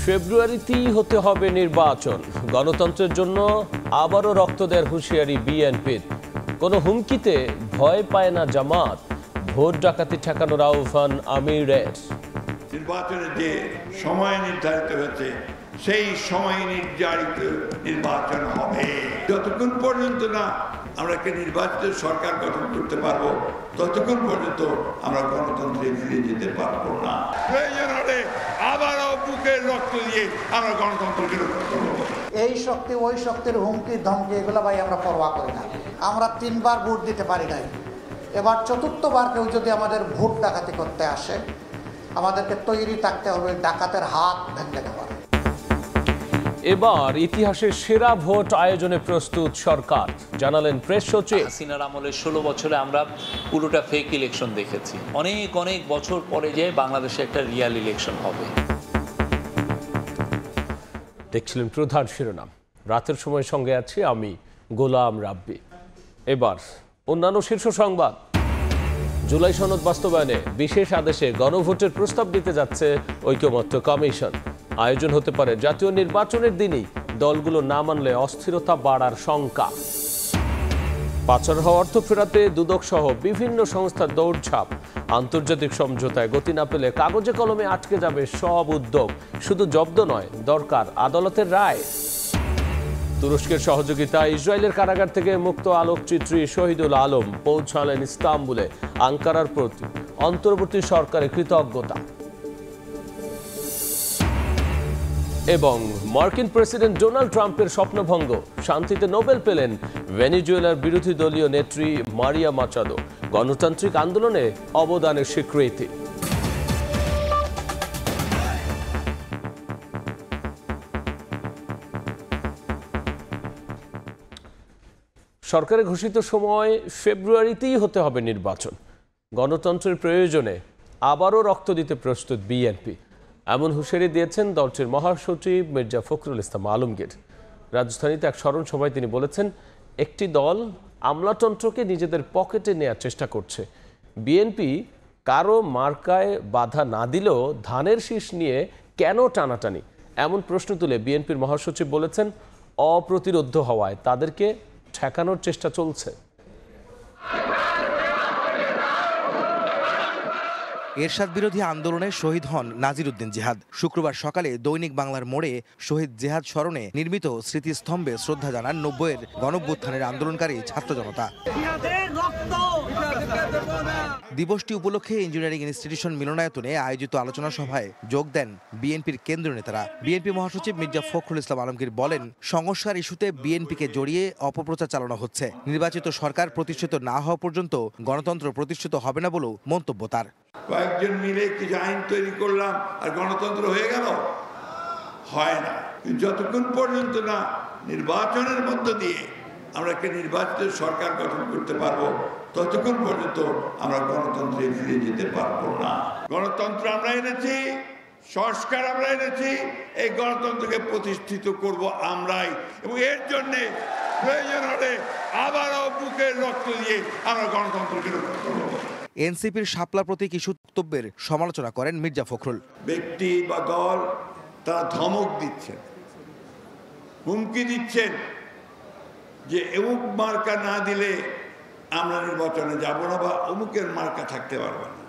ফেব্রুয়ারিতেই হতে হবে নির্বাচন। গণতন্ত্রের জন্য আবারও রক্ত দেওয়ার হুঁশিয়ারি বিএনপির। কোনো হুমকিতে ভয় পায় না জামাত। ভোট ডাকাতি ঠেকানোর আহ্বান আমিরের। নির্বাচনের যে সময় নির্ধারিত হয়েছে সেই সময় নির্ধারিত নির্বাচন হবে। যতক্ষণ পর্যন্ত না আমরা একটা নির্বাচিত সরকার গঠন করতে পারবো ততক্ষণ পর্যন্ত আমরা গণতন্ত্রে ফিরে যেতে পারবো না। প্রয়োজন হলে আবারও বুকের রক্ত দিয়ে আমরা গণতন্ত্রকে রক্ষা করবো। এই শক্তি ওই শক্তির হুমকি ধমকি এগুলো ভাই আমরা পরোয়া করি না। আমরা 3 বার ভোট দিতে পারি নাই, এবার 4র্থবার কেউ যদি আমাদের ভোট ডাকাতি করতে আসে আমাদেরকে তৈরি থাকতে হবে ডাকাতের হাত ভেঙে দেওয়ার। এবার ইতিহাসের সেরা ভোট আয়োজনে প্রস্তুত সরকার, জানালেন প্রেস সচিব। হাসিনার আমলে 16 বছরে আমরা পুরোটা ফেক ইলেকশন দেখেছি। অনেক অনেক বছর পরে যে বাংলাদেশে একটা রিয়াল ইলেকশন হবে। দেখছিলেন প্রধান শিরোনাম। রাতের সময় সঙ্গে আছি আমি গোলাম রাব্বি। এবার অন্যান্য শীর্ষ সংবাদ। জুলাই সনদ বাস্তবায়নে বিশেষ আদেশে গণভোটের প্রস্তাব দিতে যাচ্ছে ঐকমত্য কমিশন। আয়োজন হতে পারে জাতীয় নির্বাচনের দিনই। দলগুলো না মানলে অস্থিরতা বাড়ার শঙ্কা। পাচার হওয়া অর্থ ফেরাতে দুদক সহ বিভিন্ন সংস্থার দৌড়ঝাঁপ। আন্তর্জাতিক সমঝোতায় গতি না পেলে কাগজে কলমে আটকে যাবে সব উদ্যোগ। শুধু জব্দ নয়, দরকার আদালতের রায়। তুরস্কের সহযোগিতায় ইসরায়েলের কারাগার থেকে মুক্ত আলোকচিত্রী শহীদুল আলম পৌঁছালেন ইস্তাম্বুলে। আঙ্কারার প্রতি অন্তর্বর্তী সরকারের কৃতজ্ঞতা। এবং মার্কিন প্রেসিডেন্ট ডোনাল্ড ট্রাম্পের স্বপ্নভঙ্গ। শান্তিতে নোবেল পেলেন ভেনেজুয়েলার বিরোধী দলীয় নেত্রী মারিয়া মাচাদো। গণতান্ত্রিক আন্দোলনে অবদানের স্বীকৃতি। সরকারের ঘোষিত সময় ফেব্রুয়ারিতেই হতে হবে নির্বাচন। গণতন্ত্রের প্রয়োজনে আবারও রক্ত দিতে প্রস্তুত বিএনপি, এমন হুঁশিয়ারি দিয়েছেন দলটির মহাসচিব মির্জা ফখরুল ইসলাম আলমগীর। রাজধানীতে এক স্মরণ সভায় তিনি বলেছেন, একটি দল আমলাতন্ত্রকে নিজেদের পকেটে নেয়ার চেষ্টা করছে। বিএনপি কারো মার্কায় বাধা না দিলেও ধানের শীষ নিয়ে কেন টানাটানি, এমন প্রশ্ন তুলে বিএনপির মহাসচিব বলেছেন, অপ্রতিরোধ্য হওয়ায় তাদেরকে ঠেকানোর চেষ্টা চলছে। এরশাদ বিরোধী আন্দোলনে শহীদ হন নাজির উদ্দিন জিহাদ। শুক্রবার সকালে দৈনিক বাংলার মোড়ে শহীদ জিহাদ স্মরণে নির্মিত স্মৃতিস্তম্ভে শ্রদ্ধা জানান 90-এর গণঅভ্যুত্থানের আন্দোলনকারী ছাত্র জনতা। দিবসটি উপলক্ষে ইঞ্জিনিয়ারিং ইনস্টিটিউশন মিলনায়তনে আয়োজিত আলোচনা সভায় যোগ দেন বিএনপির কেন্দ্রীয় নেতারা। বিএনপি মহাসচিব মির্জা ফখরুল ইসলাম আলমগীর বলেন, সংস্কার ইস্যুতে বিএনপিকে জড়িয়ে অপপ্রচার চালানো হচ্ছে। নির্বাচিত সরকার প্রতিষ্ঠিত না হওয়া পর্যন্ত গণতন্ত্র প্রতিষ্ঠিত হবে না বলেও মন্তব্য তার। কয়েকজন মিলে কিছু আইন তৈরি করলাম আর গণতন্ত্র হয়ে গেল? হয় না। যতক্ষণ পর্যন্ত না নির্বাচনের মধ্য দিয়ে আমরা একটা নির্বাচিত সরকার গঠন করতে পারবো ততক্ষণ পর্যন্ত আমরা গণতন্ত্রে ফিরে যেতে পারবো না। গণতন্ত্র আমরা এনেছি, সংস্কার আমরা এনেছি, এই গণতন্ত্রকে প্রতিষ্ঠিত করব আমরাই, এবং এর জন্য প্রয়োজন হলে আবারও বুকের রক্ত দিয়ে আমরা গণতন্ত্রকে রক্ষা করবো। এনসিপির শাপলা প্রতীক ইস্যু বক্তব্যের সমালোচনা করেন মির্জা ফখরুল। ব্যক্তি বা দল তারা ধমক দিচ্ছেন, হুমকি দিচ্ছেন যে অমুক মার্কা না দিলে আমরা নির্বাচনে যাব না, বা অমুকের মার্কা থাকতে পারবে না।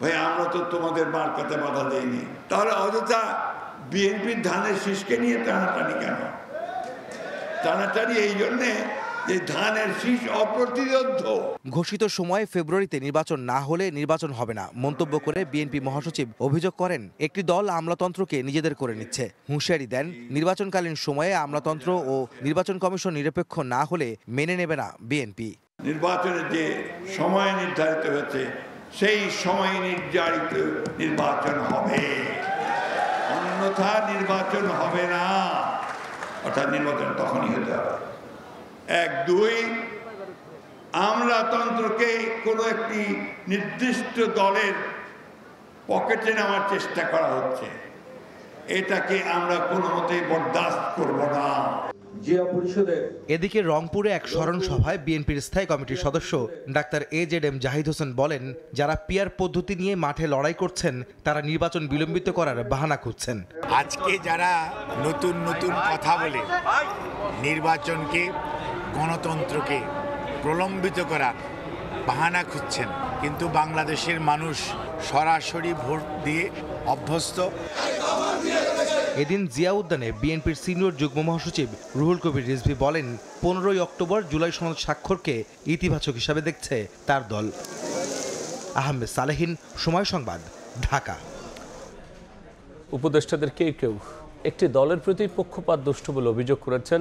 ভাই, আমরা তো তোমাদের মার্কাতে বাধা দেইনি, তাহলে অযথা বিএনপির ধানের শীষকে নিয়ে টানাটানি কেন? টানাটানি এই জন্যে যে ধানের শীষ অপ্রতিরোধ্য। ঘোষিত সময়ে ফেব্রুয়ারিতে নির্বাচন না হলে নির্বাচন হবে না মন্তব্য করে বিএনপি মহাসচিব অভিযোগ করেন, একটি দল আমলাতন্ত্রকে নিজেদের করে নিচ্ছে। হুঁশিয়ারি দেন, নির্বাচনকালীন সময়ে আমলাতন্ত্র ও নির্বাচন কমিশন নিরপেক্ষ না হলে মেনে নেবে না বিএনপি। নির্বাচনের যে সময় নির্ধারিত হয়েছে সেই সময় নির্ধারিত নির্বাচন হবে, অন্যথা নির্বাচন হবে না। অর্থাৎ নির্বাচন তখনই হতে হবে। 1, 2, আমলাতন্ত্রকে কোনো একটি নির্দিষ্ট দলের পকেটে নেওয়ার চেষ্টা করা হচ্ছে, এটাকে আমরা কোনো মতেই বরদাস্ত করব না। জিয়া পরিষদের। এদিকে রংপুরে এক স্মরণ সভায় বিএনপির স্থায়ী কমিটির সদস্য ডাক্তার AZM জাহিদ হোসেন বলেন, যারা পিআর পদ্ধতি নিয়ে মাঠে লড়াই করছেন তারা নির্বাচন বিলম্বিত করার বাহানা খুঁজছেন। আজকে যারা নতুন নতুন কথা বলে নির্বাচনকে, গণতন্ত্রকে প্রলম্বিত করার বাহানা খুঁজছেন, কিন্তু বাংলাদেশের মানুষ সরাসরি ভোট দিয়ে অভ্যস্ত। এদিন জিয়া উদ্যানে বিএনপির সিনিয়র যুগ্ম মহাসচিব রুহুল কবির রিজভী বলেন, 15 অক্টোবর জুলাই সনদ স্বাক্ষরকে ইতিবাচক হিসাবে দেখছে তার দল। আহমেদ সালেহিন, সময় সংবাদ, ঢাকা। উপদেষ্টাদের কেউ একটি দলের প্রতি পক্ষপাত দুষ্ট বলে অভিযোগ করেছেন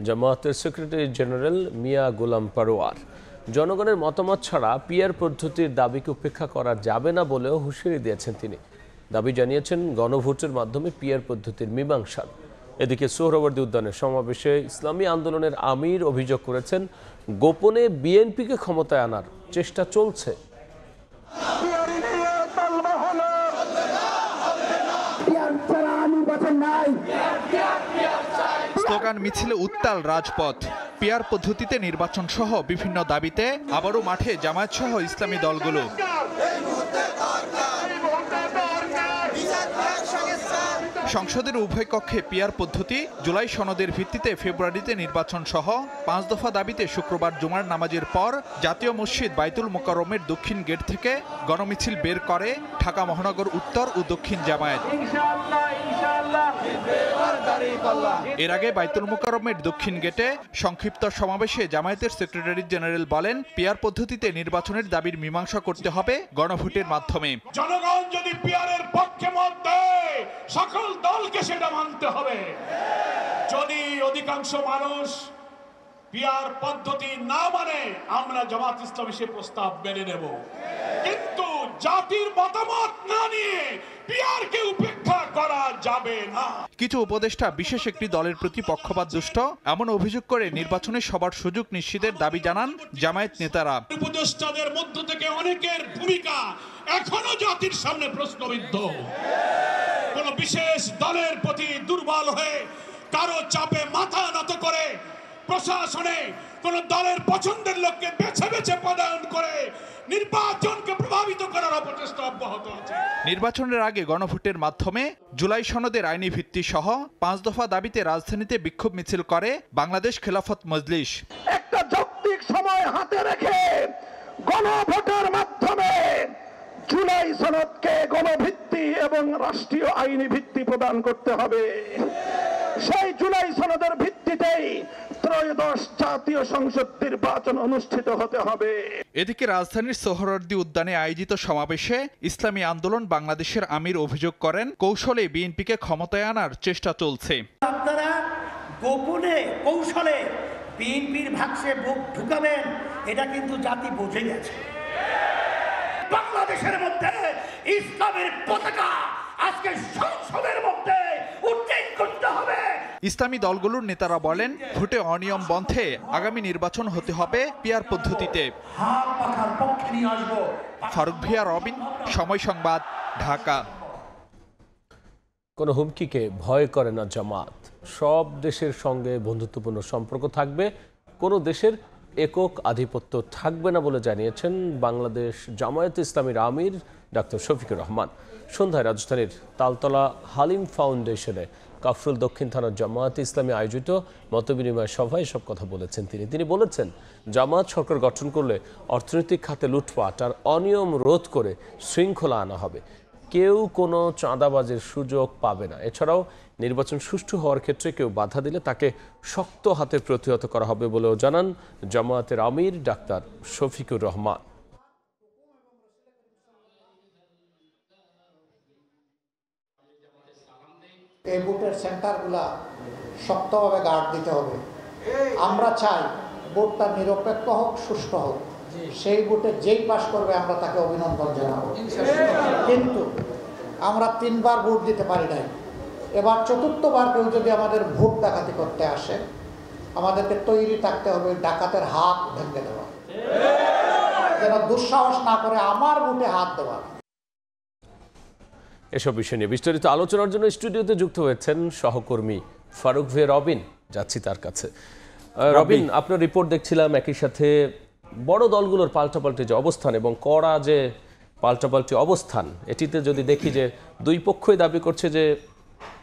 জামায়াতের সেক্রেটারি জেনারেল মিয়া গোলাম পারোয়ার। জনগণের মতামত ছাড়া পিআর পদ্ধতির দাবিকে উপেক্ষা করা যাবে না বলেও হুঁশিয়ারি দিয়েছেন তিনি। দাবি জানিয়েছেন গণভোটের মাধ্যমে পিআর পদ্ধতির মীমাংসার। এদিকে সোহরাওয়ার্দী উদ্যানের সমাবেশে ইসলামী আন্দোলনের আমির অভিযোগ করেছেন, গোপনে বিএনপিকে ক্ষমতায় আনার চেষ্টা চলছে। স্লোগান মিছিলে উত্তাল রাজপথ। পিআর পদ্ধতিতে নির্বাচন সহ বিভিন্ন দাবিতে আবারও মাঠে জামায়াত সহ ইসলামী দলগুলো। সংসদের উভয় কক্ষে পিআর পদ্ধতি, জুলাই সনদের ভিত্তিতে ফেব্রুয়ারিতে নির্বাচন সহ 5 দফা দাবিতে শুক্রবার জুমার নামাজের পর জাতীয় মসজিদ বাইতুল মোকাররমের দক্ষিণ গেট থেকে গণমিছিল বের করে ঢাকা মহানগর উত্তর ও দক্ষিণ জামায়াত। এর আগে বাইতুল মোকাররমের দক্ষিণ গেটে সংক্ষিপ্ত সমাবেশে জামায়াতের সেক্রেটারি জেনারেল বলেন, পিআর পদ্ধতিতে নির্বাচনের দাবির মীমাংসা করতে হবে গণভোটের মাধ্যমে। জনগণ যদি পিআরের পক্ষে মত দেয়, সকল দলকে সেটা মানতে হবে। যদি অধিকাংশ মানুষ পিআর পদ্ধতি না মানে, আমরা জামাত ইসলামী সে প্রস্তাব মেনে নেব, কিন্তু জাতির মতামত না নিয়ে পিআরকে উপেক্ষা করা যাবে না। কিছু উপদেষ্টা বিশেষ একটি দলের প্রতি পক্ষপাত দুষ্ট এমন অভিযোগ করে নির্বাচনে সবার সুযোগ নিশ্চিতের দাবি জানান জামায়াত নেতারা। উপদেষ্টাদের মধ্য থেকে অনেকের ভূমিকা এখনো জাতির সামনে প্রশ্নবিদ্ধ। কোন বিশেষ দলের প্রতি দুর্বল হয়ে কারো চাপে মাথা নত করে প্রশাসনে কোন দলের পছন্দের লোককে বেছে বেছে পদায়ন করে নির্বাচনকে প্রভাবিত করার অপচেষ্টা অব্যাহত আছে। নির্বাচনের আগে গণভোটের মাধ্যমে জুলাই সনদের আইনি ভিত্তি সহ 5 দফা দাবিতে রাজধানীতে বিক্ষোভ মিছিল করে বাংলাদেশ খেলাফত মজলিস। একটা যৌক্তিক সময় হাতে রেখে গণভোটের মাধ্যমে জুলাই সনদকে গণভিত্তি এবং রাষ্ট্রীয় আইনি ভিত্তি প্রদান করতে হবে। সেই জুলাই সনদের ভিত্তিতেই ত্রয়োদশ জাতীয় সংসদ নির্বাচন অনুষ্ঠিত হতে হবে। এদিকে রাজধানীর সোহরাওয়ার্দী উদ্যানে আয়োজিত সমাবেশে ইসলামী আন্দোলন বাংলাদেশের আমির অভিযোগ করেন, কৌশলে বিএনপিকে ক্ষমতায় আনার চেষ্টা চলছে। আপনারা গোপনে কৌশলে বিএনপির ভাগসে বুক ঢুকাবেন, এটা কিন্তু জাতি বুঝে গেছে। বাংলাদেশের মধ্যে ইসলামের পতাকা আজকে সংসদের মধ্যে উড্ডীন করতে হবে। ইসলামী দলগুলোর নেতারা বলেন, ভোটে অনিয়ম বন্ধে আগামী নির্বাচন হতে হবে পিআর পদ্ধতিতে। ফারুক ভিয়া, রবিন, সময় সংবাদ, ঢাকা। কোনো হুমকিকে ভয় করে না জামাত। সব দেশের সঙ্গে বন্ধুত্বপূর্ণ সম্পর্ক থাকবে, কোনো দেশের একক আধিপত্য থাকবে না বলে জানিয়েছেন বাংলাদেশ জামায়াতে ইসলামীর আমির ডাক্তার শফিকুর রহমান। সন্ধ্যায় রাজধানীর তালতলা হালিম ফাউন্ডেশনে কাফরুল দক্ষিণ থানার জামায়াতে ইসলামী আয়োজিত মতবিনিময় সভায় সব কথা বলেছেন তিনি বলেছেন, জামায়াত সরকার গঠন করলে অর্থনৈতিক খাতে লুটপাট আর অনিয়ম রোধ করে শৃঙ্খলা আনা হবে, কেউ কোনো চাঁদাবাজের সুযোগ পাবে না। এছাড়াও নির্বাচন সুষ্ঠু হওয়ার ক্ষেত্রে কেউ বাধা দিলে তাকে শক্ত হাতে প্রতিহত করা হবে বলেও জানান জামায়াতের আমির ডাক্তার শফিকুর রহমান। এই ভোটের সেন্টারগুলা শক্তভাবে গার্ড দিতে হবে। আমরা চাই ভোটটা নিরপেক্ষ হোক, সুষ্ঠু হোক। সেই ভোটে যেই পাশ করবে আমরা তাকে অভিনন্দন জানাবো। কিন্তু আমরা 3 বার ভোট দিতে পারি নাই, এবার 4র্থবার কেউ যদি আমাদের ভোট ডাকাতি করতে আসে, আমাদেরকে তৈরি থাকতে হবে ডাকাতের হাত ভেঙে দেওয়া, যেন দুঃসাহস না করে আমার ভোটে হাত দেওয়া। এসব বিষয় নিয়ে বিস্তারিত আলোচনার জন্য স্টুডিওতে যুক্ত হয়েছেন সহকর্মী ফারুক ভিয়া, রবিন। যাচ্ছি তার কাছে। রবিন, আপনার রিপোর্ট দেখছিলাম, একই সাথে বড় দলগুলোর পাল্টাপাল্টি যে অবস্থান এবং কড়া যে পাল্টাপাল্টি অবস্থান, এটিতে যদি দেখি যে দুই পক্ষই দাবি করছে যে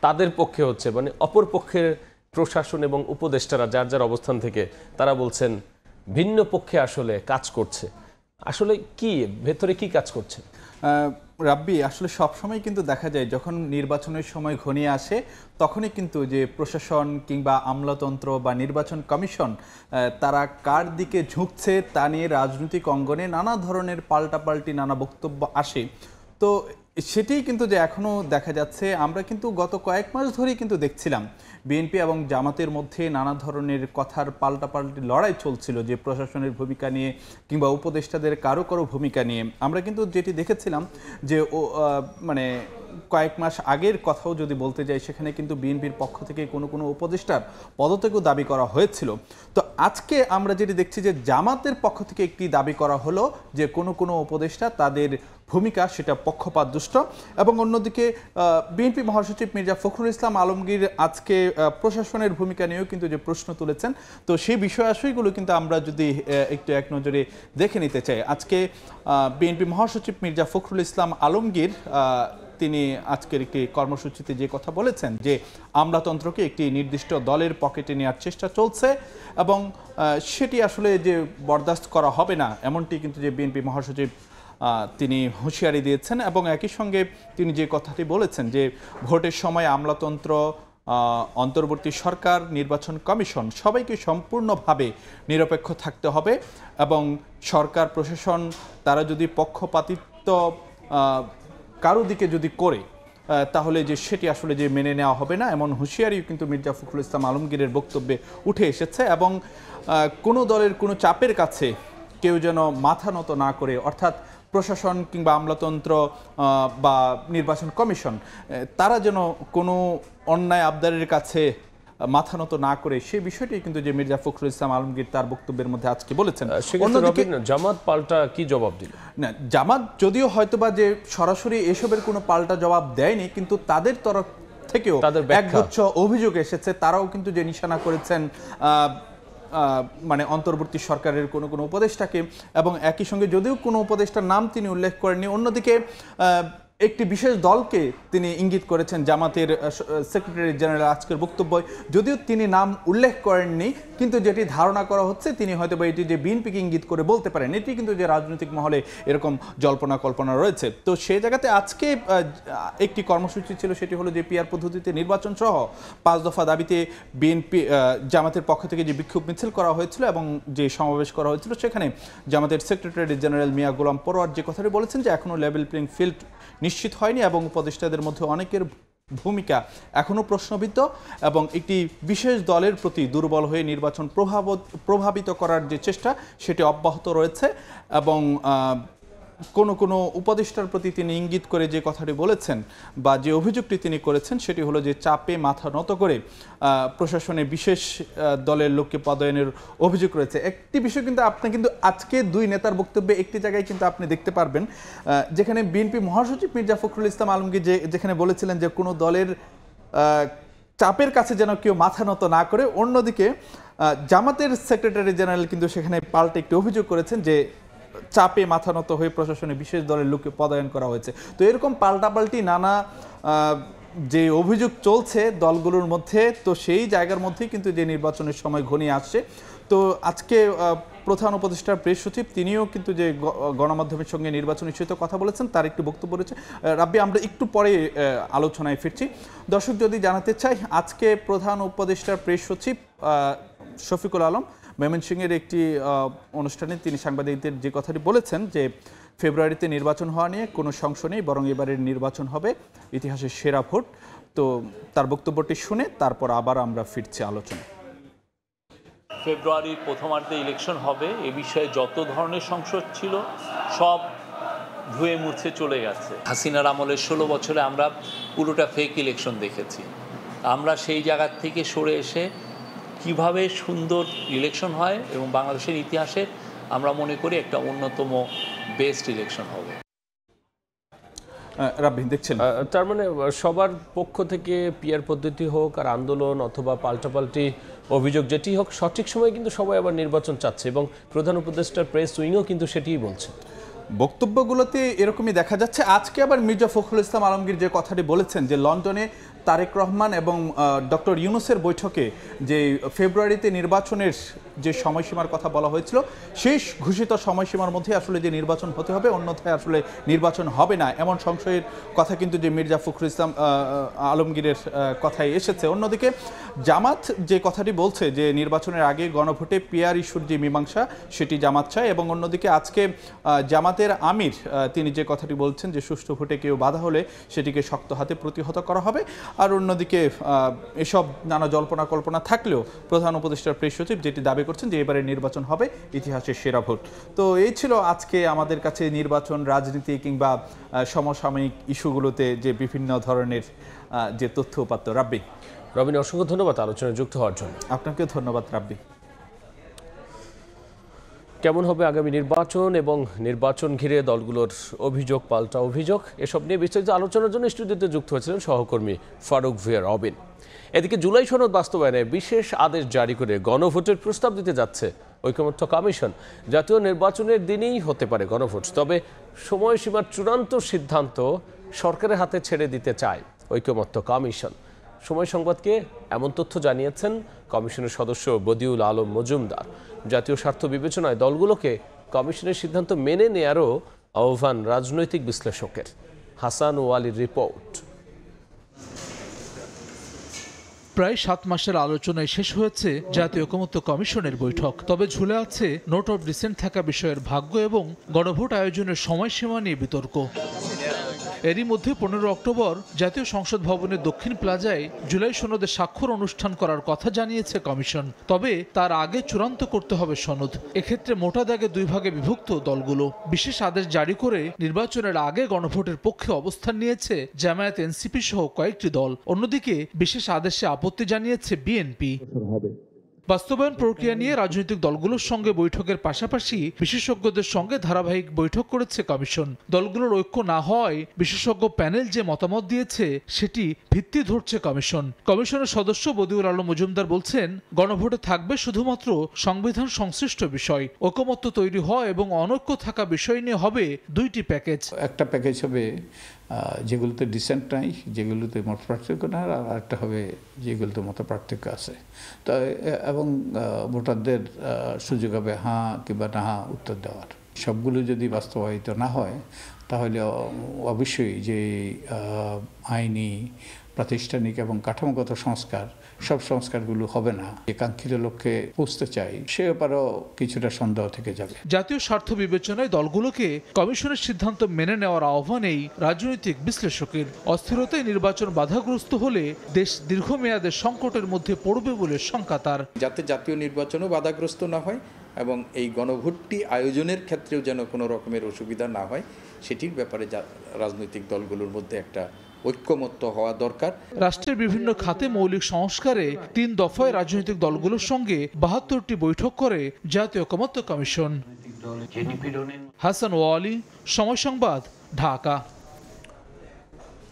তাদের পক্ষে হচ্ছে, মানে অপর পক্ষের প্রশাসন এবং উপদেষ্টারা যার যার অবস্থান থেকে তারা বলছেন ভিন্ন পক্ষে আসলে কাজ করছে। আসলে কি ভেতরে কি কাজ করছে? রাব্বি, আসলে সবসময় কিন্তু দেখা যায় যখন নির্বাচনের সময় ঘনিয়ে আসে তখনই কিন্তু যে প্রশাসন কিংবা আমলাতন্ত্র বা নির্বাচন কমিশন তারা কার দিকে ঝুঁকছে তা নিয়ে রাজনৈতিক অঙ্গনে নানা ধরনের পাল্টাপাল্টি নানা বক্তব্য আসে। তো সেটাই কিন্তু যে এখনও দেখা যাচ্ছে। আমরা কিন্তু গত কয়েক মাস ধরেই কিন্তু দেখছিলাম বিএনপি এবং জামাতের মধ্যে নানা ধরনের কথার পাল্টাপাল্টি লড়াই চলছিল, যে প্রশাসনের ভূমিকা নিয়ে কিংবা উপদেষ্টাদের কারো কারো ভূমিকা নিয়ে। আমরা কিন্তু যেটি দেখেছিলাম যে মানে কয়েক মাস আগের কথাও যদি বলতে যাই, সেখানে কিন্তু বিএনপির পক্ষ থেকে কোনো উপদেষ্টার পদত্যাগও দাবি করা হয়েছিল। তো আজকে আমরা যেটি দেখছি যে জামাতের পক্ষ থেকে একটি দাবি করা হলো যে কোনো উপদেষ্টা তাদের ভূমিকা সেটা পক্ষপাতদুষ্ট। এবং অন্যদিকে বিএনপি মহাসচিব মির্জা ফখরুল ইসলাম আলমগীর আজকে প্রশাসনের ভূমিকা নিয়েও কিন্তু যে প্রশ্ন তুলেছেন, তো সেই বিষয়াশয়গুলো কিন্তু আমরা যদি একটু এক নজরে দেখে নিতে চাই। আজকে বিএনপি মহাসচিব মির্জা ফখরুল ইসলাম আলমগীর তিনি আজকের একটি কর্মসূচিতে যে কথা বলেছেন যে আমলাতন্ত্রকে একটি নির্দিষ্ট দলের পকেটে নেওয়ার চেষ্টা চলছে এবং সেটি আসলে যে বরদাস্ত করা হবে না, এমনটি কিন্তু যে বিএনপি মহাসচিব তিনি হুঁশিয়ারি দিয়েছেন। এবং একই সঙ্গে তিনি যে কথাটি বলেছেন যে ভোটের সময় আমলাতন্ত্র, অন্তর্বর্তী সরকার, নির্বাচন কমিশন সবাইকে সম্পূর্ণভাবে নিরপেক্ষ থাকতে হবে এবং সরকার প্রশাসন তারা যদি পক্ষপাতিত্ব কারো দিকে যদি করে তাহলে যে সেটি আসলে যে মেনে নেওয়া হবে না, এমন হুঁশিয়ারিও কিন্তু মির্জা ফখরুল ইসলাম আলমগীরের বক্তব্যে উঠে এসেছে। এবং কোনো দলের কোনো চাপের কাছে কেউ যেন মাথা নত না করে, অর্থাৎ প্রশাসন কিংবা আমলাতন্ত্র বা নির্বাচন কমিশন তারা যেন কোনো অন্যায় আবদারের কাছে মাথা নত না করে, সেই বিষয়টি কিন্তু যে মির্জা ফখরুল ইসলাম আলমগীর তার বক্তব্যের মধ্যে আজকে বলেছেন। অন্যদিকে জামাত পাল্টা কি জবাব দিল? না, জামাত যদিও হয়তোবা যে সরাসরি এসবের কোনো পাল্টা জবাব দেয়নি, কিন্তু তাদের তরফ থেকেও একগুচ্ছ অভিযোগ এসেছে। তারাও কিন্তু যে নিশানা করেছেন মানে অন্তর্বর্তী সরকারের কোনো উপদেষ্টাকে, এবং একই সঙ্গে যদিও কোনো উপদেষ্টার নাম তিনি উল্লেখ করেননি, অন্যদিকে একটি বিশেষ দলকে তিনি ইঙ্গিত করেছেন। জামাতের সেক্রেটারি জেনারেল আজকের বক্তব্য যদিও তিনি নাম উল্লেখ করেননি, কিন্তু যেটি ধারণা করা হচ্ছে তিনি হয়তো বা এটি যে বিএনপিকে ইঙ্গিত করে বলতে পারেন, এটি কিন্তু যে রাজনৈতিক মহলে এরকম জল্পনা কল্পনা রয়েছে। তো সেই জায়গাতে আজকে একটি কর্মসূচি ছিল, সেটি হলো যে পিআর পদ্ধতিতে নির্বাচন সহ 5 দফা দাবিতে বিএনপি জামাতের পক্ষ থেকে যে বিক্ষোভ মিছিল করা হয়েছিল এবং যে সমাবেশ করা হয়েছিল, সেখানে জামাতের সেক্রেটারি জেনারেল মিয়া গোলাম পরোয়ার যে কথাটি বলেছেন যে এখনও লেভেল প্লেইং ফিল্ড নিশ্চিত হয়নি এবং উপদেষ্টাদের মধ্যে অনেকের ভূমিকা এখনও প্রশ্নবিদ্ধ এবং একটি বিশেষ দলের প্রতি দুর্বল হয়ে নির্বাচন প্রভাবিত করার যে চেষ্টা সেটি অব্যাহত রয়েছে। এবং কোনো উপদেষ্টার প্রতি তিনি ইঙ্গিত করে যে কথাটি বলেছেন বা যে অভিযোগটি তিনি করেছেন, সেটি হলো যে চাপে মাথা নত করে প্রশাসনে বিশেষ দলের লোককে পদায়নের অভিযোগ রয়েছে। একটি বিষয় কিন্তু আপনি কিন্তু আজকে দুই নেতার বক্তব্যে একটি জায়গায় কিন্তু আপনি দেখতে পারবেন, যেখানে বিএনপি মহাসচিব মির্জা ফখরুল ইসলাম আলমগীর যেখানে বলেছিলেন যে কোনো দলের চাপের কাছে যেন কেউ মাথা নত না করে, অন্যদিকে জামাতের সেক্রেটারি জেনারেল কিন্তু সেখানে পাল্টে একটি অভিযোগ করেছেন যে চাপে মাথা নত হয়ে প্রশাসনে বিশেষ দলের লোককে পদায়ন করা হয়েছে। তো এরকম পাল্টাপাল্টি নানা যে অভিযোগ চলছে দলগুলোর মধ্যে, তো সেই জায়গার মধ্যেই কিন্তু যে নির্বাচনের সময় ঘনিয়ে আসছে। তো আজকে প্রধান উপদেষ্টা প্রেস সচিব তিনিও কিন্তু যে গণমাধ্যমের সঙ্গে নির্বাচন ইস্যুতে কথা বলেছেন, তার একটি বক্তব্য রয়েছে। রাব্বি, আমরা একটু পরে আলোচনায় ফিরছি। দর্শক যদি জানাতে চাই, আজকে প্রধান উপদেষ্টা প্রেস সচিব শফিকুল আলম ময়মনসিংহের একটি অনুষ্ঠানে তিনি সাংবাদিকদের যে কথাটি বলেছেন যে ফেব্রুয়ারিতে নির্বাচন হওয়া নিয়ে কোনো সংশয় নেই, বরং এবারের নির্বাচন হবে ইতিহাসের সেরা ভোট। তো তার বক্তব্যটি শুনে তারপর আবার আমরা ফিরছি আলোচনা। ফেব্রুয়ারির প্রথমার্ধে ইলেকশন হবে, এ বিষয়ে যত ধরনের সংশয় ছিল সব ধুয়ে মুছে চলে গেছে। হাসিনার আমলের 16 বছরে আমরা পুরোটা ফেক ইলেকশন দেখেছি। আমরা সেই জায়গা থেকে সরে এসে কিভাবে সুন্দর ইলেকশন হয় এবং বাংলাদেশের ইতিহাসে আমরা মনে করি একটা অন্যতম বেস্ট ইলেকশন হবে। রাব্বি দেখছেন তার মানে সবার পক্ষ থেকে পিআর পদ্ধতি হোক আর আন্দোলন অথবা পাল্টাপাল্টি অভিযোগ যেটি হোক, সঠিক সময়ে কিন্তু সবাই আবার নির্বাচন চাচ্ছে এবং প্রধান উপদেষ্টার প্রেস উইংও কিন্তু সেটিই বলছে। বক্তব্যগুলোতে এরকমই দেখা যাচ্ছে। আজকে আবার মির্জা ফখরুল ইসলাম আলমগীর যে কথাটি বলেছেন যে লন্ডনে তারেক রহমান এবং ডক্টর ইউনূসের বৈঠকে যে ফেব্রুয়ারিতে নির্বাচনের যে সময়সীমার কথা বলা হয়েছিল, শেষ ঘোষিত সময়সীমার মধ্যে আসলে যে নির্বাচন হতে হবে, অন্যথায় আসলে নির্বাচন হবে না, এমন সংশয়ের কথা কিন্তু যে মির্জা ফখরুল ইসলাম আলমগীরের কথায় এসেছে। অন্যদিকে জামাত যে কথাটি বলছে যে নির্বাচনের আগে গণভোটে পিআর ইস্যুর যে মীমাংসা সেটি জামাত চায়, এবং অন্যদিকে আজকে জামাতের আমির তিনি যে কথাটি বলছেন যে সুষ্ঠু ভোটে কেউ বাধা হলে সেটিকে শক্ত হাতে প্রতিহত করা হবে। আর অন্যদিকে এসব নানা জল্পনা কল্পনা থাকলেও প্রধান উপদেষ্টার প্রেস সচিব যেটি দাবি করছেন যে এবারে নির্বাচন হবে ইতিহাসের সেরা ভোট। তো এই ছিল আজকে আমাদের কাছে নির্বাচন, রাজনীতি কিংবা সমসাময়িক ইস্যুগুলোতে যে বিভিন্ন ধরনের যে তথ্য উপাত্ত। রাব্বি, রবিন, অসংখ্য ধন্যবাদ আলোচনায় যুক্ত হওয়ার জন্য। আপনাকে ধন্যবাদ রাব্বি। কেমন হবে আগামী নির্বাচন এবং নির্বাচন ঘিরে দলগুলোর অভিযোগ পাল্টা অভিযোগ, এসব নিয়ে বিস্তারিত আলোচনার জন্য স্টুডিওতে যুক্ত হয়েছিলেন সহকর্মী ফারুক ভিয়া রবিন। এদিকে জুলাই সনদ বাস্তবায়নে বিশেষ আদেশ জারি করে গণভোটের প্রস্তাব দিতে যাচ্ছে ঐকমত্য কমিশন। জাতীয় নির্বাচনের দিনেই হতে পারে গণভোট, তবে সময়সীমার চূড়ান্ত সিদ্ধান্ত সরকারের হাতে ছেড়ে দিতে চায় ঐকমত্য কমিশন। সময় সংবাদকে এমন তথ্য জানিয়েছেন কমিশনের সদস্য বদিউল আলম মজুমদার। জাতীয় স্বার্থ বিবেচনায় দলগুলোকে কমিশনের সিদ্ধান্ত মেনে নেয়ারও আহ্বান রাজনৈতিক বিশ্লেষকের। হাসান ওয়ালির রিপোর্ট। প্রায় 7 মাসের আলোচনায় শেষ হয়েছে জাতীয় ঐকমত্য কমিশনের বৈঠক, তবে ঝুলে আছে নোট অফ ডিসেন্ট থাকা বিষয়ের ভাগ্য এবং গণভোট আয়োজনের সময়সীমা নিয়ে বিতর্ক। এরই মধ্যে 15 অক্টোবর জাতীয় সংসদ ভবনের দক্ষিণ প্লাজায় জুলাই সনদে স্বাক্ষর অনুষ্ঠান করার কথা জানিয়েছে কমিশন। তবে তার আগে চূড়ান্ত করতে হবে সনদ। এক্ষেত্রে মোটা দাগে 2 ভাগে বিভক্ত দলগুলো। বিশেষ আদেশ জারি করে নির্বাচনের আগে গণভোটের পক্ষে অবস্থান নিয়েছে জামায়াত, এনসিপি সহ কয়েকটি দল। অন্যদিকে বিশেষ আদেশে আপত্তি জানিয়েছে বিএনপি। বাস্তবায়ন প্রক্রিয়া নিয়ে রাজনৈতিক দলগুলোর সঙ্গে বৈঠকের পাশাপাশি বিশেষজ্ঞদের সঙ্গে ধারাবাহিক বৈঠক করেছে কমিশন। দলগুলোর ঐক্য না হওয়ায় বিশেষজ্ঞ প্যানেল যে মতামত দিয়েছে সেটি ভিত্তি ধরছে কমিশন। কমিশনের সদস্য বদিউল আলম মজুমদার বলছেন, গণভোটে থাকবে শুধুমাত্র সংবিধান সংশ্লিষ্ট বিষয়। ঐকমত্য তৈরি হওয়া এবং অনৈক্য থাকা বিষয় নিয়ে হবে 2টি প্যাকেজ। একটা প্যাকেজ হবে যেগুলোতে ডিসেন্ট নাই, যেগুলোতে মত পার্থক্য নাই, আর একটা হবে যেগুলোতে মত পার্থক্য আছে। তো এবং ভোটারদের সুযোগ হবে হ্যাঁ কিংবা না হ্যাঁ উত্তর দেওয়ার। সবগুলো যদি বাস্তবায়িত না হয় তাহলে অবশ্যই যে আইনি, প্রাতিষ্ঠানিক এবং কাঠামোগত সংস্কার, সব সংস্কারগুলো হবে না। যে কাঙ্ক্ষিত লক্ষ্যে পৌঁছতে চাই সে ব্যাপারেও কিছুটা সন্দেহ থেকে যাবে। জাতীয় স্বার্থ বিবেচনায় দলগুলোকে কমিশনের সিদ্ধান্ত মেনে নেওয়ার আহ্বান এই রাজনৈতিক বিশ্লেষকের। অস্থিরতায় নির্বাচন বাধাগ্রস্ত হলে দেশ দীর্ঘমেয়াদের সংকটের মধ্যে পড়বে বলে শঙ্কা তার। যাতে জাতীয় নির্বাচনও বাধাগ্রস্ত না হয় এবং এই গণভোটটি আয়োজনের ক্ষেত্রেও যেন কোনো রকমের অসুবিধা না হয়, সেটির ব্যাপারে রাজনৈতিক দলগুলোর মধ্যে একটা ঐক্যমত্য হওয়া দরকার। রাষ্ট্রের বিভিন্ন খাতে মৌলিক সংস্কারে 3 দফায় রাজনৈতিক দলগুলোর সঙ্গে 72টি বৈঠক করে জাতীয় ঐকমত্য কমিশন। হাসান ওয়ালি, সময় সংবাদ, ঢাকা।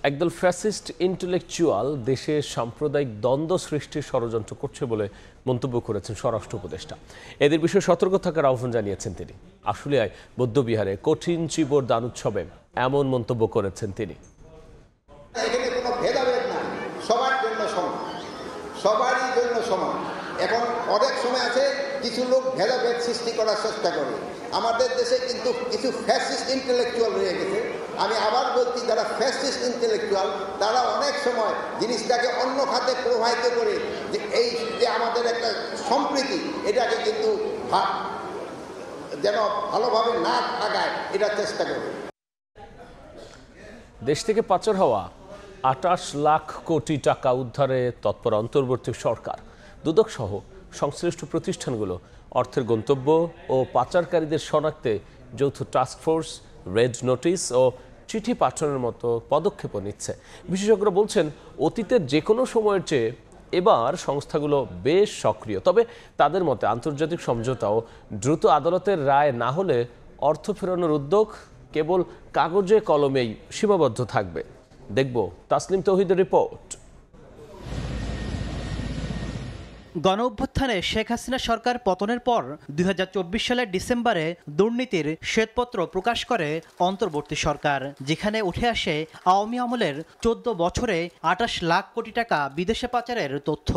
একদল ফ্যাসিস্ট ইন্টেলেকচুয়াল দেশে সাম্প্রদায়িক দ্বন্দ্ব সৃষ্টির ষড়যন্ত্র করছে বলে মন্তব্য করেছেন স্বরাষ্ট্র উপদেষ্টা। এদের বিষয়ে সতর্ক থাকার আহ্বান জানিয়েছেন তিনি। আশুলিয়ায় বৌদ্ধবিহারে কঠিন চিবর দান উৎসবে এমন মন্তব্য করেছেন তিনি। এখানে কোনো ভেদাভেদ নাই, সবার জন্য সমান, সবারই জন্য সমান। এখন অনেক সময় আছে কিছু লোক ভেদাভেদ সৃষ্টি করার চেষ্টা করে। আমাদের দেশে কিন্তু কিছু ফ্যাসিস্ট ইন্টেলেকচুয়াল রয়ে গেছে। আমি আবার বলছি, যারা ফ্যাসিস্ট ইন্টেলেকচুয়াল তারা অনেক সময় জিনিসটাকে অন্য খাতে প্রবাহিত করে যে এই যে আমাদের একটা সম্প্রীতি, এটাকে কিন্তু যেন ভালোভাবে না আগায় এটার চেষ্টা করে। দেশ থেকে পাচার হওয়া 28 লাখ কোটি টাকা উদ্ধারে তৎপর অন্তর্বর্তী সরকার। দুদক সহ সংশ্লিষ্ট প্রতিষ্ঠানগুলো অর্থের গন্তব্য ও পাচারকারীদের শনাক্তে যৌথ টাস্কফোর্স, রেড নোটিশ ও চিঠি পাঠানোর মতো পদক্ষেপ নিচ্ছে। বিশেষজ্ঞরা বলছেন, অতীতের যে কোনো সময়ের চেয়ে এবার সংস্থাগুলো বেশ সক্রিয়। তবে তাদের মতে আন্তর্জাতিক সমঝোতা ও দ্রুত আদালতের রায় না হলে অর্থ ফেরানোর উদ্যোগ কেবল কাগজে কলমেই সীমাবদ্ধ থাকবে? দেখব তাসলিম তৌহিদের রিপোর্ট। গণঅভ্যুত্থানে শেখ হাসিনা সরকার পতনের পর 2024 সালের ডিসেম্বরে দুর্নীতির শ্বেতপত্র প্রকাশ করে অন্তর্বর্তী সরকার, যেখানে উঠে আসে আওয়ামী আমলের 14 বছরে 28 লাখ কোটি টাকা বিদেশে পাচারের তথ্য।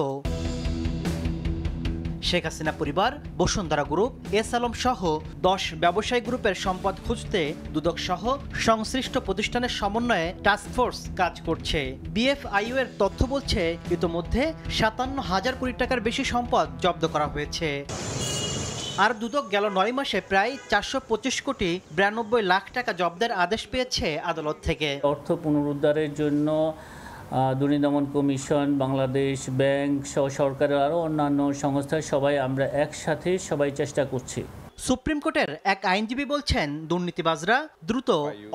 শেখ হাসিনা পরিবার, বসুন্ধরা গ্রুপ, এস আলম সহ 10 ব্যবসায়ী গ্রুপের সম্পদ খুঁজতে দুদক সহ সংশ্লিষ্ট প্রতিষ্ঠানের সমন্বয়ে টাস্কফোর্স কাজ করছে। বিএফআইইউ এর তথ্য বলছে ইতোমধ্যে 57,000 কোটি টাকার বেশি সম্পদ জব্দ করা হয়েছে। আর দুদক গেল 9 মাসে প্রায় 425 কোটি 92 লাখ টাকা জব্দের আদেশ পেয়েছে আদালত থেকে। অর্থ পুনরুদ্ধারের জন্য দুর্নীতি দমন কমিশন, বাংলাদেশ ব্যাংক সহ সরকারের আরও অন্যান্য সংস্থা সবাই আমরা একসাথে সবাই চেষ্টা করছি। সুপ্রিম কোর্টের এক আইনজীবী বলছেন, দুর্নীতিবাজরা দ্রুত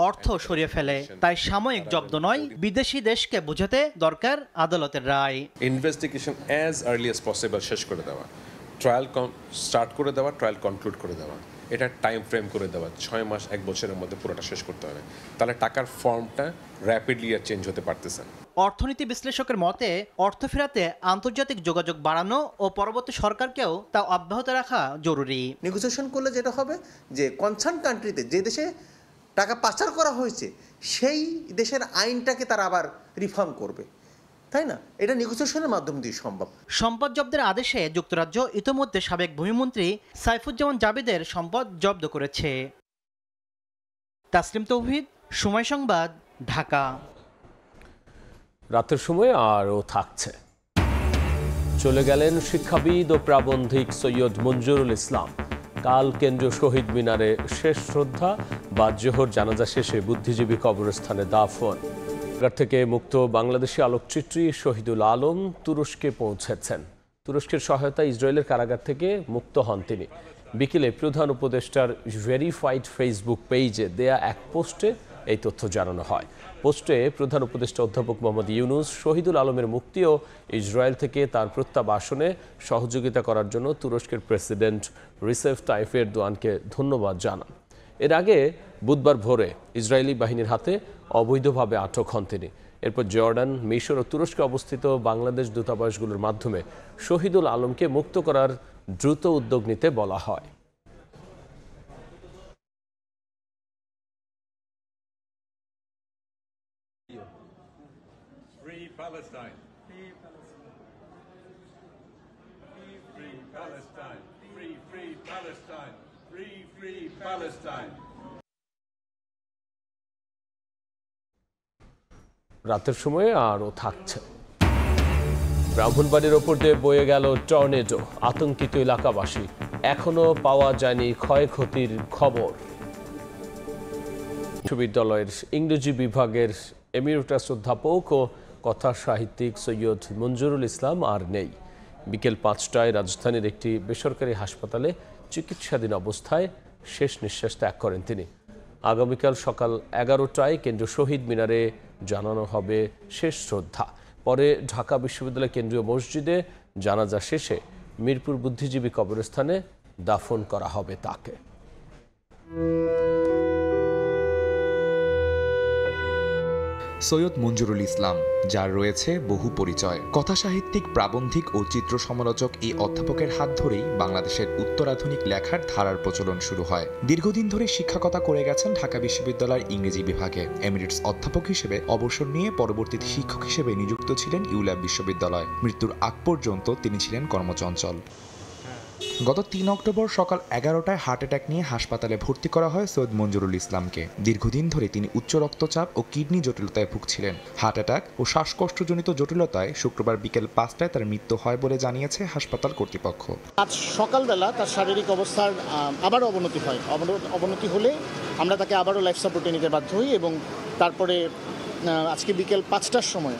অর্থ সরিয়ে ফেলে, তাই সাময়িক জব্দ নয়, বিদেশি দেশকে বোঝাতে দরকার আদালতের রায়। Investigation as early as possible শেষ করে দেওয়া, ট্রায়াল স্টার্ট করে দেওয়া, ট্রায়াল কনক্লুড করে দেওয়া, এটা টাইম ফ্রেম করে দেওয়া 6 মাস 1 বছরের মধ্যে পুরোটা শেষ করতে হবে, তাহলে টাকার ফর্মটা র্যাপিডলি আর চেঞ্জ হতে পারতেছে। অর্থনীতি বিশ্লেষকের মতে অর্থ ফেরাতে আন্তর্জাতিক যোগাযোগ বাড়ানো ও পরবর্তী সরকারকেও তা অব্যাহত রাখা জরুরি। নেগোসিয়েশন করলে যেটা হবে যে কনসার্ন কান্ট্রিতে যে দেশে টাকা পাচার করা হয়েছে সেই দেশের আইনটাকে তারা আবার রিফর্ম করবে, তাই না? এটা নেগোসিয়েশনের মাধ্যম দিয়ে সম্ভব। সম্পদ জব্দের আদেশে যুক্তরাজ্য ইতোমধ্যে সাবেক ভূমিমন্ত্রী সাইফুজ্জামান জাবেদের সম্পদ জব্দ করেছে। তাসলিম তৌহিদ, সময় সংবাদ, ঢাকা। রাতের সময় আরও থাকছে। চলে গেলেন শিক্ষাবিদ ও প্রাবন্ধিক সৈয়দ মঞ্জুরুল ইসলাম। কাল কেন্দ্রীয় শহীদ মিনারে শেষ শ্রদ্ধা বা জোহর জানাজা শেষে বুদ্ধিজীবী কবরস্থানে দাফন। থেকে মুক্ত বাংলাদেশি আলোকচিত্রী শহীদুল আলম তুরস্কে পৌঁছেছেন। তুরস্কের সহায়তায় ইসরায়েলের কারাগার থেকে মুক্ত হন তিনি। বিকেলে প্রধান উপদেষ্টার ভেরিফাইড ফেসবুক পেজে দেয়া এক পোস্টে এই তথ্য জানানো হয়। পোস্টে প্রধান উপদেষ্টা অধ্যাপক মোহাম্মদ ইউনুস শহীদুল আলমের মুক্তি ও ইসরায়েল থেকে তার প্রত্যাবাসনে সহযোগিতা করার জন্য তুরস্কের প্রেসিডেন্ট রিসেপ তাইপ এরদোয়ানকে ধন্যবাদ জানান। এর আগে বুধবার ভোরে ইসরায়েলি বাহিনীর হাতে অবৈধভাবে আটক হন তিনি। এরপর জর্ডান, মিশর ও তুরস্কে অবস্থিত বাংলাদেশ দূতাবাসগুলোর মাধ্যমে শহীদুল আলমকে মুক্ত করার দ্রুত উদ্যোগ নিতে বলা হয়। রাতের সময়ে আরও থাকছে। ব্রাহ্মণবাড়ির ওপর দিয়ে বয়ে গেল টর্নেডো, আতঙ্কিত এলাকাবাসী। এখনো পাওয়া যায়নি ক্ষয়ক্ষতির খবর। বিশ্ববিদ্যালয়ের ইংরেজি বিভাগের এমিরেটাস অধ্যাপক ও কথা সাহিত্যিক সৈয়দ মঞ্জুরুল ইসলাম আর নেই। বিকেল 5টায় রাজধানীর একটি বেসরকারি হাসপাতালে চিকিৎসাধীন অবস্থায় শেষ নিঃশ্বাস ত্যাগ করেন তিনি। আগামীকাল সকাল 11টায় কেন্দ্রীয় শহীদ মিনারে জানানো হবে শেষ শ্রদ্ধা। পরে ঢাকা বিশ্ববিদ্যালয় কেন্দ্রীয় মসজিদে জানাজা শেষে মিরপুর বুদ্ধিজীবী কবরস্থানে দাফন করা হবে তাকে। সৈয়দ মঞ্জুরুল ইসলাম, যার রয়েছে বহু পরিচয়। কথাসাহিত্যিক, প্রাবন্ধিক ও চিত্র সমালোচক এই অধ্যাপকের হাত ধরেই বাংলাদেশের উত্তরাধুনিক লেখার ধারার প্রচলন শুরু হয়। দীর্ঘদিন ধরে শিক্ষকতা করে গেছেন ঢাকা বিশ্ববিদ্যালয়ের ইংরেজি বিভাগে। এমিরেটস অধ্যাপক হিসেবে অবসর নিয়ে পরবর্তীতে শিক্ষক হিসেবে নিযুক্ত ছিলেন ইউল্যাব বিশ্ববিদ্যালয়। মৃত্যুর আগ পর্যন্ত তিনি ছিলেন কর্মচঞ্চল। গত 3 অক্টোবর সকাল 11টায় হার্ট অ্যাটাক নিয়ে হাসপাতালে ভর্তি করা হয় সৈয়দ মঞ্জুরুল ইসলামকে। দীর্ঘদিন ধরে তিনি উচ্চ রক্তচাপ ও কিডনি জটিলতায় ভুগছিলেন। হার্ট অ্যাটাক ও শ্বাসকষ্টজনিত জটিলতায় শুক্রবার বিকেল 5টায় তার মৃত্যু হয় বলে জানিয়েছে হাসপাতাল কর্তৃপক্ষ। আজ সকালবেলা তার শারীরিক অবস্থার আবারও অবনতি হয়। অবনতি হলে আমরা তাকে আবারও লাইফ সাপোর্টে নিতে বাধ্য হই এবং তারপরে আজকে বিকেল 5টার সময়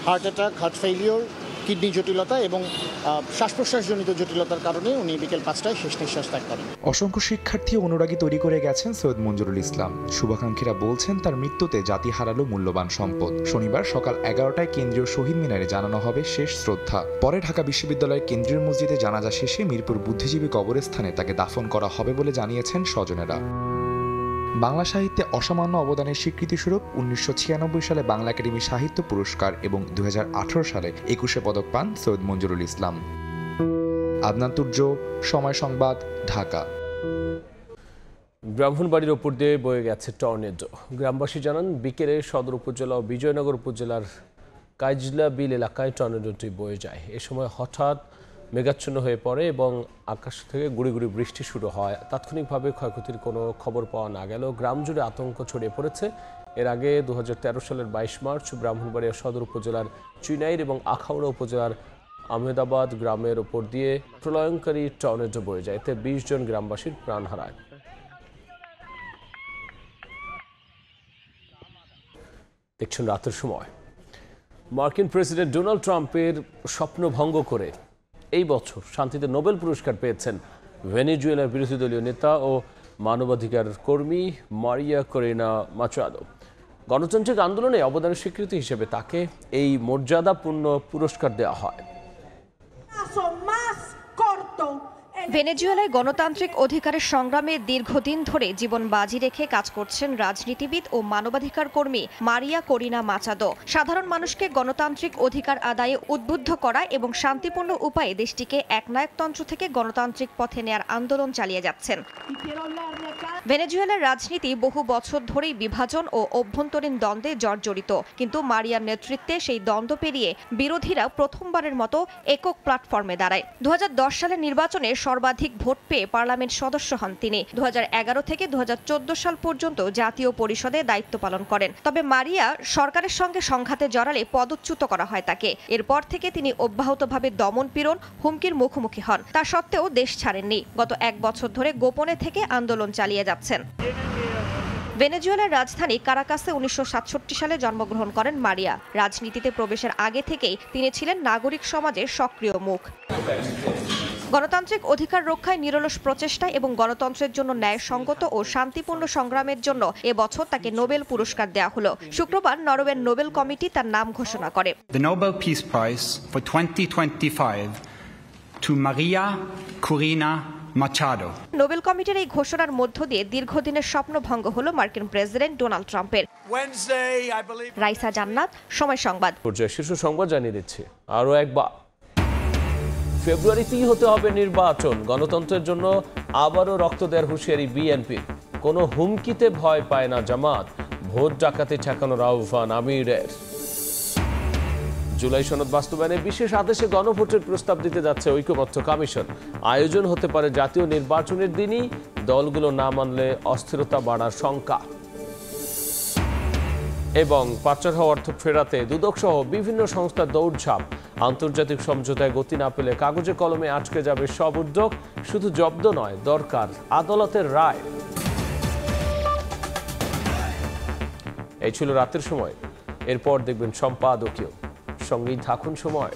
heart attack, heart failure, kidney জটিলতা এবং শ্বাস প্রশ্বাসজনিত জটিলতার কারণে উনি বিকেল 5টায় শেষ নিঃশ্বাস ত্যাগ করেন। অসংখ্য শিক্ষার্থী অনুরাগী তৈরি করে গেছেন সৈয়দ মঞ্জুরুল ইসলাম। শুভাকাঙ্ক্ষীরা বলছেন তার মৃত্যুতে জাতি হারালো মূল্যবান সম্পদ। শনিবার সকাল 11টায় কেন্দ্রীয় শহীদ মিনারে জানানো হবে শেষ শ্রদ্ধা। পরে ঢাকা বিশ্ববিদ্যালয়ের কেন্দ্রীয় মসজিদে জানাজা শেষে মিরপুর বুদ্ধিজীবী কবরস্থানে তাকে দাফন করা হবে বলে জানিয়েছেন স্বজনেরা। বাংলা সাহিত্যে অসামান্য অবদানের স্বীকৃতিস্বরূপ 1996 সালে বাংলা একাডেমি সাহিত্য পুরস্কার এবং 2018 সালে 21 পদক পান সৈয়দ মঞ্জুরুল ইসলাম। আদনান তুর্য, সময় সংবাদ, ঢাকা। ব্রাহ্মণবাড়ির ওপর দিয়ে বয়ে গেছে টর্নেডো। গ্রামবাসী জানান বিকেলে সদর উপজেলা ও বিজয়নগর উপজেলার কাইজলা বিল এলাকায় টর্নেডোটি বয়ে যায়। এ সময় হঠাৎ মেঘাচ্ছন্ন হয়ে পড়ে এবং আকাশ থেকে গুঁড়ি গুঁড়ি বৃষ্টি শুরু হয়। তাৎক্ষণিকভাবে ক্ষয়ক্ষতির কোনো খবর পাওয়া না গেলেও গ্রাম জুড়ে আতঙ্ক ছড়িয়ে পড়েছে। এর আগে 2013 সালের 22 মার্চ ব্রাহ্মণবাড়িয়া সদর উপজেলার চুইনাইর এবং আখাউড়া উপজেলার আহমেদাবাদ গ্রামের ওপর দিয়ে প্রলয়ঙ্কারী টর্নেডো বয়ে যায়। এতে 20 জন গ্রামবাসীর প্রাণ হারায়। দেখছেন রাতের সময়। মার্কিন প্রেসিডেন্ট ডোনাল্ড ট্রাম্পের স্বপ্ন ভঙ্গ করে এই বছর শান্তিতে নোবেল পুরস্কার পেয়েছেন ভেনেজুয়েলার বিরোধী দলীয় নেতা ও মানবাধিকার কর্মী মারিয়া করিনা মাচাদো। গণতান্ত্রিক আন্দোলনে অবদানের স্বীকৃতি হিসেবে তাকে এই মর্যাদাপূর্ণ পুরস্কার দেওয়া হয়। ভেনেজুয়েলায় গণতান্ত্রিক অধিকারের সংগ্রামে দীর্ঘদিন ধরে জীবন বাজি রেখে কাজ করছেন রাজনীতিবিদ ও মানবাধিকার কর্মী মারিয়া করিনা মাচাদো। সাধারণ মানুষকে গণতান্ত্রিক অধিকার আদায়ে উদ্বুদ্ধ করা এবং শান্তিপূর্ণ উপায়ে দেশটিকে একনায়কতন্ত্র থেকে গণতান্ত্রিক পথে নেয়ার আন্দোলন চালিয়ে যাচ্ছেন। ভেনেজুয়েলার রাজনীতি বহু বছর ধরেই বিভাজন ও অভ্যন্তরীণ দ্বন্দ্বে জর্জরিত, কিন্তু মারিয়ার নেতৃত্বে সেই দ্বন্দ্ব পেরিয়ে বিরোধীরা প্রথমবারের মতো একক প্ল্যাটফর্মে দাঁড়ায়। 2010 সালের নির্বাচনে সর্বাধিক ভোট পেয়ে পার্লামেন্ট সদস্য হন তিনি। 2011 থেকে 2014 সাল পর্যন্ত জাতীয় পরিষদে দায়িত্ব পালন করেন। তবে মারিয়া সরকারের সঙ্গে সংঘাতে জড়ালে পদচ্যুত করা হয় তাকে। এরপর থেকে তিনি অব্যাহতভাবে দমন-পীড়ন, হুমকির মুখোমুখি হন। তা সত্ত্বেও দেশ ছাড়েননি। গত 1 বছর ধরে গোপনে থেকে আন্দোলন চালিয়ে যাচ্ছেন। ভেনেজুয়েলার রাজধানী কারাকাসে 1967 সালে জন্মগ্রহণ করেন মারিয়া। রাজনীতিতে প্রবেশের আগে থেকেই তিনি ছিলেন নাগরিক সমাজের সক্রিয় মুখ। গণতান্ত্রিক অধিকার রক্ষায় নিরলস প্রচেষ্টা এবং গণতন্ত্রের জন্য ন্যায়সঙ্গত ও শান্তিপূর্ণ সংগ্রামের জন্য এবছর তাকে নোবেল পুরস্কার দেওয়া হলো। শুক্রবার নরওয়ের নোবেল কমিটি তার নাম ঘোষণা করে। The Nobel Peace Prize for 2025 to Maria Corina Machado. Nobel কমিটির এই ঘোষণার মধ্য দিয়ে দীর্ঘদিনের স্বপ্নভঙ্গ হলো মার্কিন প্রেসিডেন্ট ডোনাল্ড ট্রাম্পের। রাইসা জান্নাত, সময় সংবাদ। পর্যায়ে শীর্ষ সংবাদ জানিয়ে দিচ্ছি আরও একবার। ফেব্রুয়ারিতেই হতে হবে নির্বাচন। গণতন্ত্রের জন্য আবারও রক্ত দেওয়ার হুঁশিয়ারি বিএনপির। কোনো হুমকিতে ভয় পায় না জামাত। ভোট ডাকাতি ঠেকানোর আহ্বান আমিরের। জুলাই সনদ বাস্তবায়নে বিশেষ আদেশে গণভোটের প্রস্তাব দিতে যাচ্ছে ঐকমত্য কমিশন। আয়োজন হতে পারে জাতীয় নির্বাচনের দিনই। দলগুলো না মানলে অস্থিরতা বাড়ার শঙ্কা। এবং পাচার হওয়া অর্থ ফেরাতে দুদক সহ বিভিন্ন সংস্থার দৌড়ঝাঁপ। আন্তর্জাতিক সমঝোতায় গতি না পেলে কাগজে কলমে আটকে যাবে সব উদ্যোগ। শুধু জব্দ নয়, দরকার আদালতের রায়। এই ছিল রাতের সময়। এরপর দেখবেন সম্পাদকীয়। সঙ্গেই থাকুন সময়।